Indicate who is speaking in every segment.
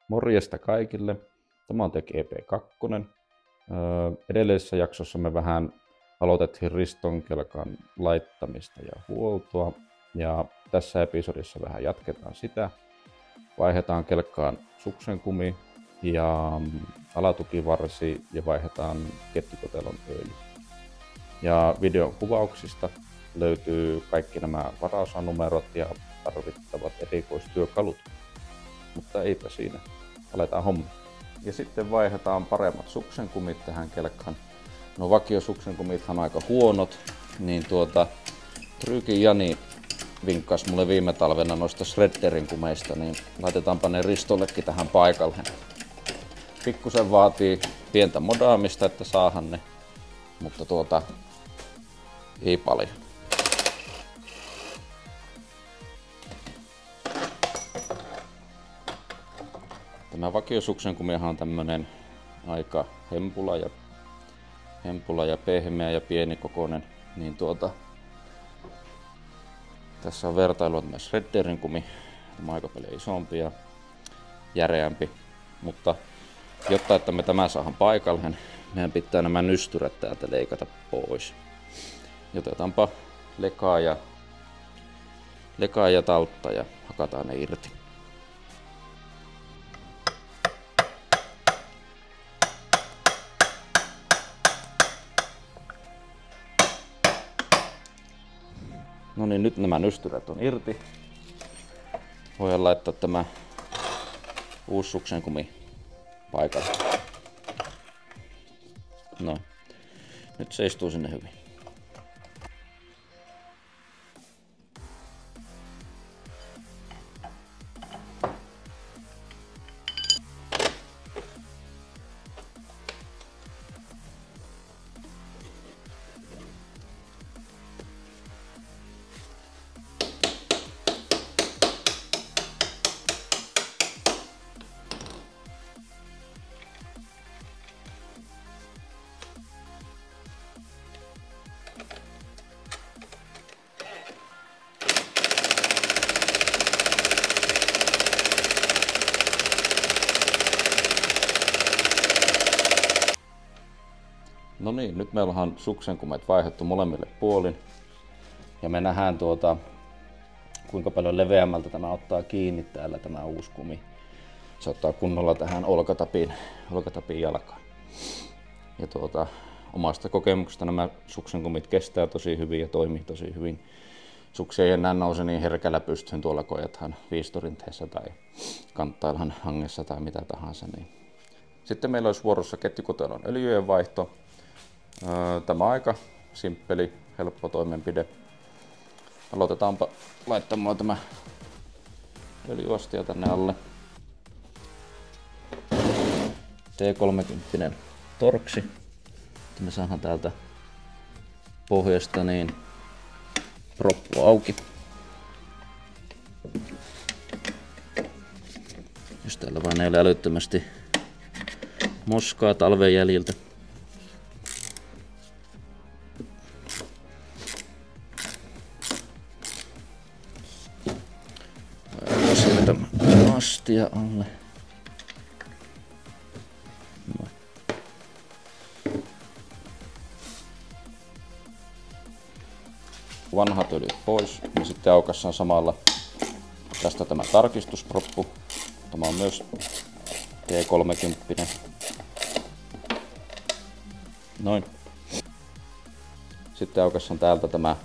Speaker 1: Morjesta kaikille. Tämä on Tech EP2. Edellisessä jaksossa me vähän aloitettiin ristonkelkan laittamista ja huoltoa. Ja tässä episodissa vähän jatketaan sitä. Vaihdetaan kelkkaan suksenkumi ja alatukivarsi ja vaihdetaan ketjukotelon öljy. Ja videon kuvauksista löytyy kaikki nämä varausanumerot ja tarvittavat erikoistyökalut. Mutta eipä siinä. Aletaan homma. Ja sitten vaihdetaan paremmat suksenkumit tähän kelkkaan. No vakiosuksenkumithan on aika huonot, niin Trykin Jani vinkkasi mulle viime talvena noista Shredderin kumeista, niin laitetaanpa ne Ristollekin tähän paikalle. Pikkusen vaatii pientä modaamista, että saahan ne, mutta ei paljon. Tämä vakiosuksenkumihan on tämmönen aika hempula ja pehmeä ja pienikokoinen, niin tässä on vertailua tämä Shredderin kumi, tämä on aika paljon isompi ja järeämpi, mutta jotta että me tämä saadaan paikalle, meidän pitää nämä nystyrät täältä leikata pois. Otetaanpa lekaa ja taltta ja hakataan ne irti. No niin, nyt nämä nystyrät on irti. Voidaan laittaa tämä uusi suksenkumi paikalle. No, nyt se istuu sinne hyvin. No niin, nyt meillä on suksenkumet vaihdettu molemmille puolin. Ja me nähdään kuinka paljon leveämmältä tämä ottaa kiinni täällä tämä uusi kumi. Se ottaa kunnolla tähän olkatapiin jalkaan. Ja omasta kokemuksesta nämä suksenkumit kestää tosi hyvin ja toimii tosi hyvin. Suksi ei enää nouse niin herkällä pystyyn tuolla kojathan viistorinteessä tai kanttailhan hangessa tai mitä tahansa. Niin. Sitten meillä olisi vuorossa ketjukotelon öljyjen vaihto. Tämä on aika simppeli, helppo toimenpide. Aloitetaanpa laittamaan tämä öljyastia tänne alle. T30 torksi. Me saadaan täältä pohjasta niin proppu auki. Jos täällä vaan ei ole älyttömästi moskaa talven jäljiltä. Astia alle. No. Vanhat öljyt pois, niin sitten aukassaan samalla tästä tämä tarkistusproppu. Tämä on myös T30. Noin. Sitten aukassaan täältä tämä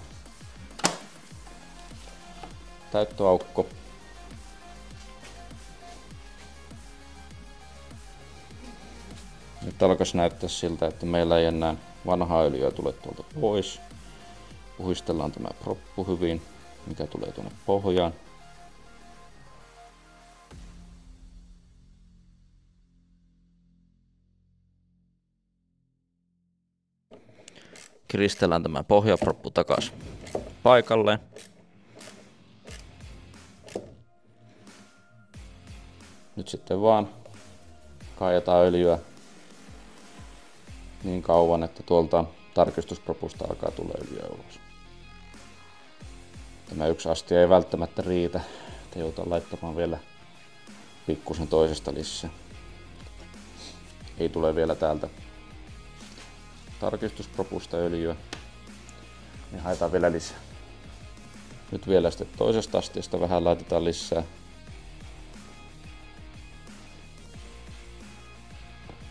Speaker 1: täyttöaukko. Nyt alkaisi näyttää siltä, että meillä ei enää vanhaa öljyä tule tuolta pois. Puhistellaan tämä proppu hyvin, mikä tulee tuonne pohjaan. Kiristellään tämä pohjaproppu takaisin paikalleen. Nyt sitten vaan kaadetaan öljyä niin kauan, että tuolta tarkistuspropusta alkaa tulla öljyä ulos. Tämä yksi astia ei välttämättä riitä, että joutuu laittamaan vielä pikkusen toisesta lisää. Ei tule vielä täältä tarkistuspropusta öljyä, niin haetaan vielä lisää. Nyt vielä sitten toisesta astiasta vähän laitetaan lisää.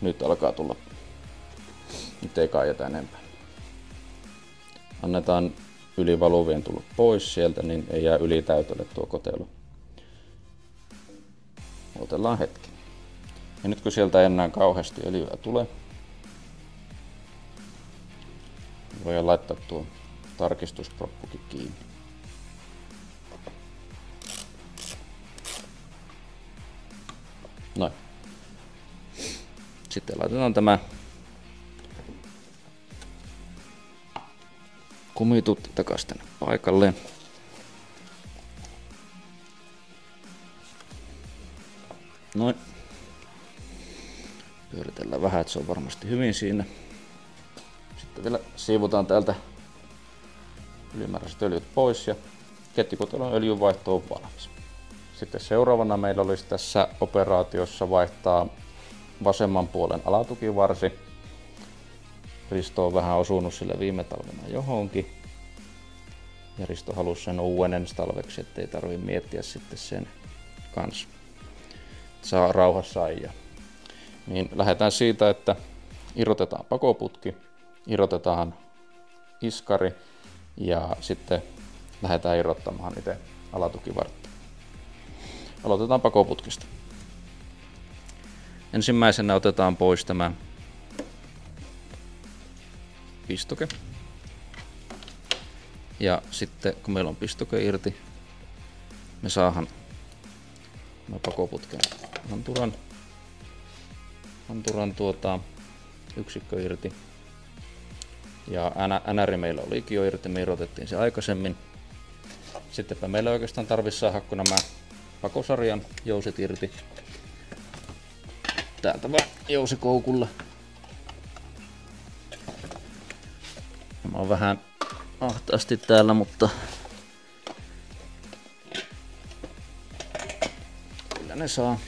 Speaker 1: Nyt alkaa tulla. Nyt ei kaijata enempää. Annetaan ylivaluvien tulla pois sieltä, niin ei jää ylitäytölle tuo kotelo. Otellaan hetki. Ja nyt kun sieltä ei enää kauheasti öljyä tule, voidaan laittaa tuo tarkistusproppukin kiinni. Noin. Sitten laitetaan tämä kumitutti takaisin tänne paikalleen. Noin. Pyöritellään vähän, että se on varmasti hyvin siinä. Sitten vielä siivotaan täältä ylimääräiset öljyt pois ja ketjukotelon öljynvaihto on valmis. Sitten seuraavana meillä olisi tässä operaatiossa vaihtaa vasemman puolen alatukivarsi. Risto on vähän osunut sillä viime talvena johonkin. Ja Risto halusi sen uuden ensi talveksi, ettei tarvitse miettiä sitten sen kanssa. Saa rauhassa ajaa. Niin lähdetään siitä, että irrotetaan pakoputki, irrotetaan iskari ja sitten lähdetään irrottamaan itse alatukivartta. Aloitetaan pakoputkista. Ensimmäisenä otetaan pois tämä pistoke. Ja sitten kun meillä on pistoke irti, me saadaan pakoputken hanturan yksikkö irti. Ja NR meillä olikin jo irti, me irrotettiin se aikaisemmin. Sittenpä meillä oikeastaan tarvitsisi saada nämä pakosarjan jouset irti. Täältä vaan jousikoukulla. Mä oon vähän ahtaasti täällä, mutta kyllä ne saa.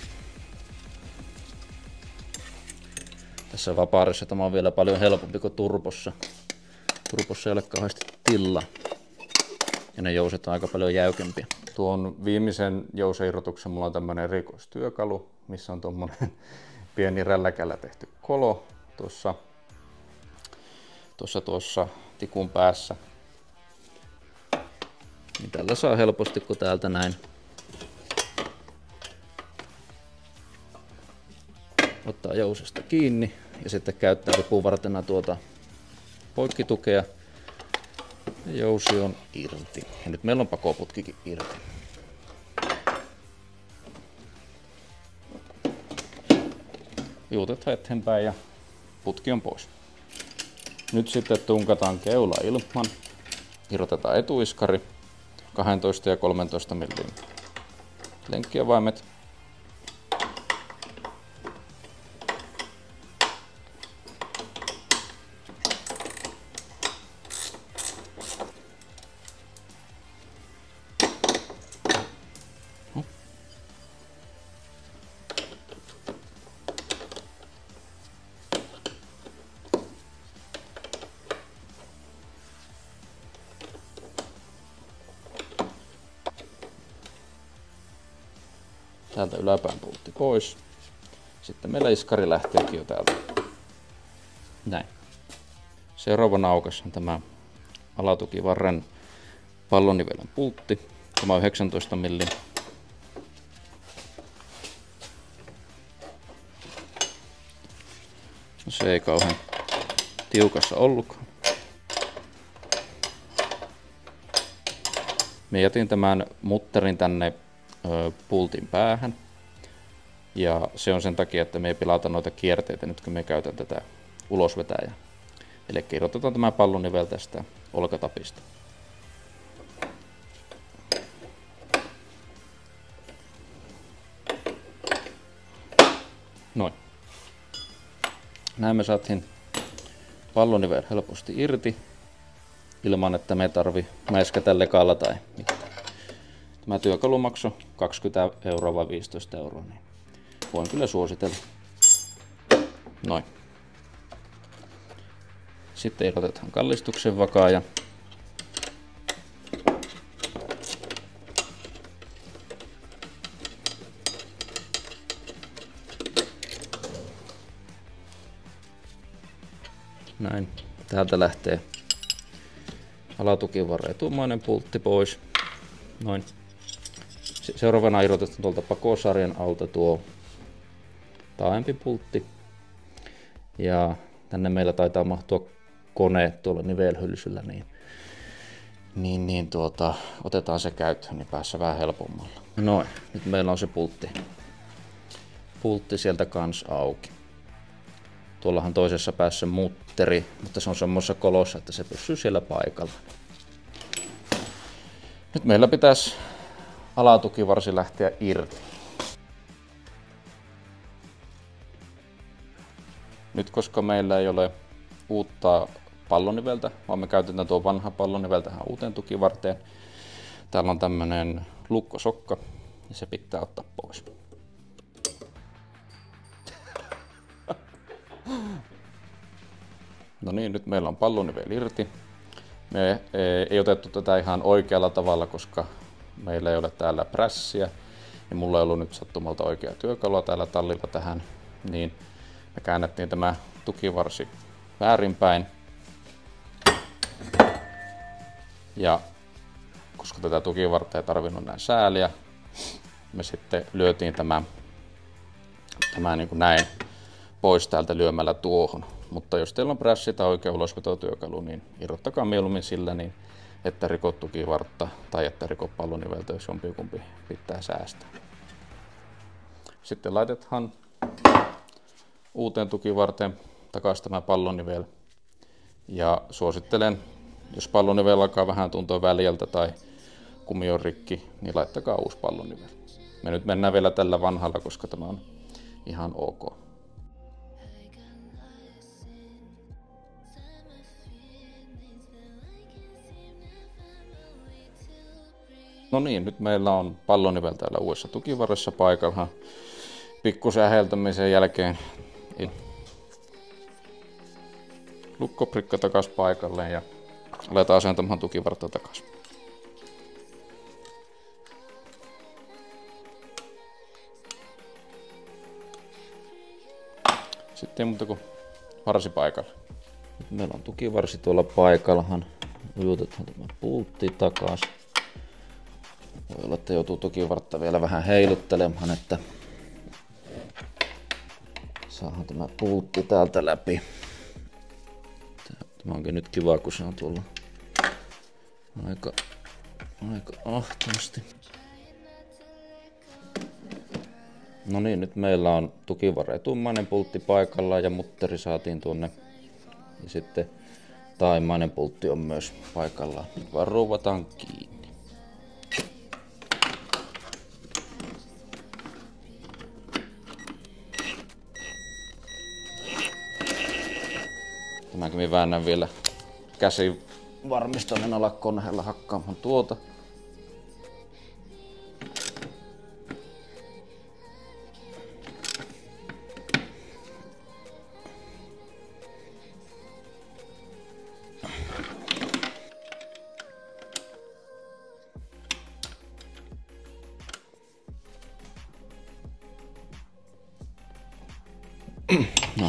Speaker 1: Tässä vapaarissa tämä on vielä paljon helpompi kuin turbossa. Turbossa ei ole kauheasti tilaa. Ja ne jouset on aika paljon jäykempiä. Tuon viimeisen jouseirrotuksen mulla on tämmönen erikoistyökalu, missä on tommonen pieni rälläkällä tehty kolo tuossa tikun päässä. Niin tällä saa helposti, kun täältä näin ottaa jousesta kiinni ja sitten käyttää vipuvartena tuota poikkitukea. Ja jousi on irti. Ja nyt meillä on pakoputkikin irti. Juutetaan eteenpäin ja putki on pois. Nyt sitten tunkataan keula ilman. Irrotetaan etuiskari 12 ja 13 mm lenkkiavaimet. Täältä yläpään pultti pois. Sitten meillä iskari lähteekin jo täältä. Näin. Seuraavana aukassa on tämä alatukivarren pallonivelen pultti. Tämä on 19 mm. No, se ei kauhean tiukassa ollutkaan. Me jätin tämän mutterin tänne pultin päähän. Ja se on sen takia, että me ei pilata noita kierteitä nyt kun me käytän tätä ulosvetäjää. Eli irrotetaan tämä pallonivel tästä olkatapista. Noin. Näin me saatiin pallonivel helposti irti ilman, että me tarvii mäiskätä lekalla tai mitään. Tämä työkalu maksoi 20 € vai 15 €. Niin voin kyllä suositella. Noin. Sitten erotetaan kallistuksen vakaaja. Näin. Täältä lähtee alatukivarren etumainen pultti pois. Noin. Seuraavana irrotetaan tuolta pakosarjan alta tuo taaempi pultti. Ja tänne meillä taitaa mahtua kone tuolla nivelhylsyllä, niin otetaan se käyttöön, niin päässä vähän helpommalla. Noin, nyt meillä on se pultti sieltä kans auki. Tuollahan toisessa päässä mutteri, mutta se on semmoisessa kolossa, että se pysyy siellä paikalla. Nyt meillä pitäisi alatukivarsi lähteä irti. Nyt koska meillä ei ole uutta palloniveltä, vaan me käytetään tuo vanha pallonivel tähän uuteen tukivarteen. Täällä on tämmönen lukkosokka ja se pitää ottaa pois. No niin, nyt meillä on pallonivel irti. Me ei otettu tätä ihan oikealla tavalla, koska meillä ei ole täällä prässiä. Ja mulla ei ollut nyt sattumalta oikea työkalua täällä tallilla tähän. Niin me käännettiin tämä tukivarsi väärinpäin. Ja koska tätä tukivartta ei tarvinnut näin sääliä, me sitten lyötiin tämä niin kuin näin pois täältä lyömällä tuohon. Mutta jos teillä on prässi tai oikea ulosvetotyökalu, niin irrottakaa mieluummin sillä niin, että rikot tukivartta tai että rikot palloniveltä, jos jompikumpi pitää säästää. Sitten laitetaan uuteen tukivarteen takaisin tämä pallonivel. Ja suosittelen, jos pallonivel alkaa vähän tuntua väljältä tai kumi on rikki, niin laittakaa uusi pallonivel. Me nyt mennään vielä tällä vanhalla, koska tämä on ihan ok. No niin, nyt meillä on pallonivel täällä uudessa tukivarressa paikalla. Pikkusen äheltämisen jälkeen lukkoprikka takaisin paikalle ja aletaan asentamaan tukivartta takaisin. Sitten ei muuta kuin varsi paikalle. Nyt meillä on tukivarsi tuolla paikallahan. Ujutetaan tämä pultti takaisin. Voi olla, että joutuu tukivartta vielä vähän heiluttelemaan, että saadaan tämä pultti täältä läpi. Tämä onkin nyt kiva, kun se on tuolla aika ahtaasti. No niin, nyt meillä on tukivarren etummainen pultti paikallaan ja mutteri saatiin tuonne. Ja sitten taimainen pultti on myös paikallaan. Nyt vaan ruuvataan kiinni. Tämäkin minä väännän vielä käsi varmistan ala koneella hakkaamaan tuota. No.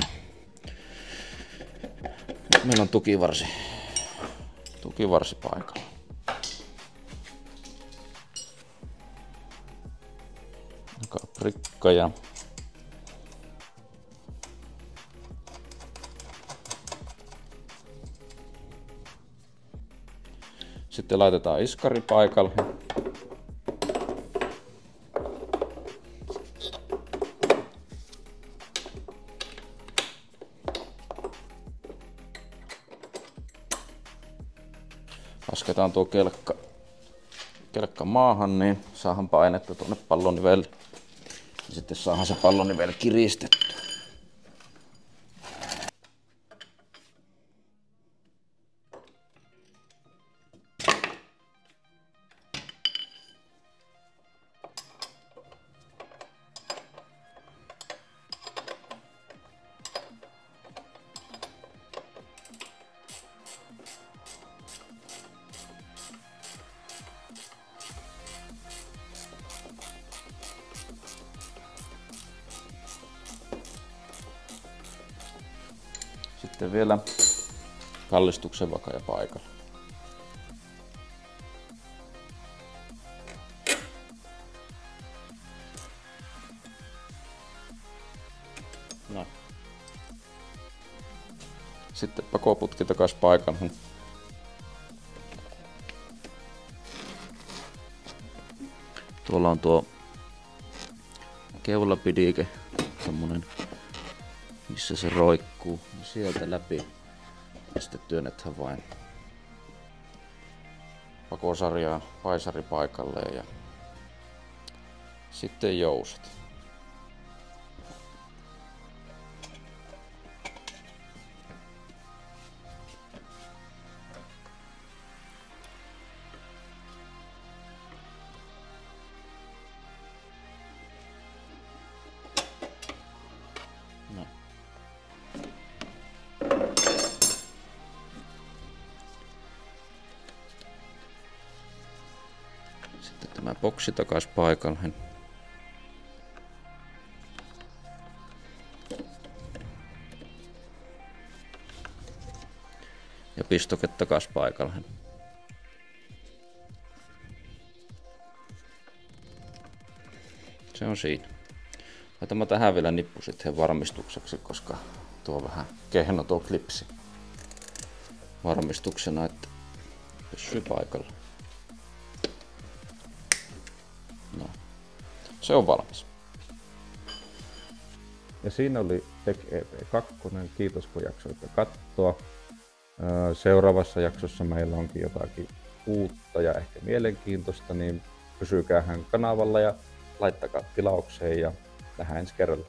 Speaker 1: Meillä on tukivarsi paikalla. Prikka ja sitten laitetaan iskari paikalle. Lasketaan tuo kelkka maahan, niin saadaan painetta tuonne pallonivelle. Ja sitten saadaan se pallonivel kiristettyä. sitten vielä kallistuksen vakaja paikalla. No. Sitten pakoputki takas paikalle. Tuolla on tuo keulapidike, semmonen, missä se roikkuu. Sieltä läpi ja sitten työnnetään vain pakosarjaa paisari paikalleen ja sitten jousat. No. Sitten tämä boksi takas paikalleen. Ja pistoke takas paikalleen. Se on siinä. Laitamme tähän vielä nippu sitten varmistukseksi, koska tuo vähän kehno tuo klipsi. Varmistuksena, että pysyy paikalla. No, se on valmis. Ja siinä oli Tech EP2. Kiitos kun jaksoitte katsoa. Seuraavassa jaksossa meillä onkin jotakin uutta ja ehkä mielenkiintoista, niin pysykäähän kanavalla ja laittakaa tilaukseen ja nähdään ensi kerralla.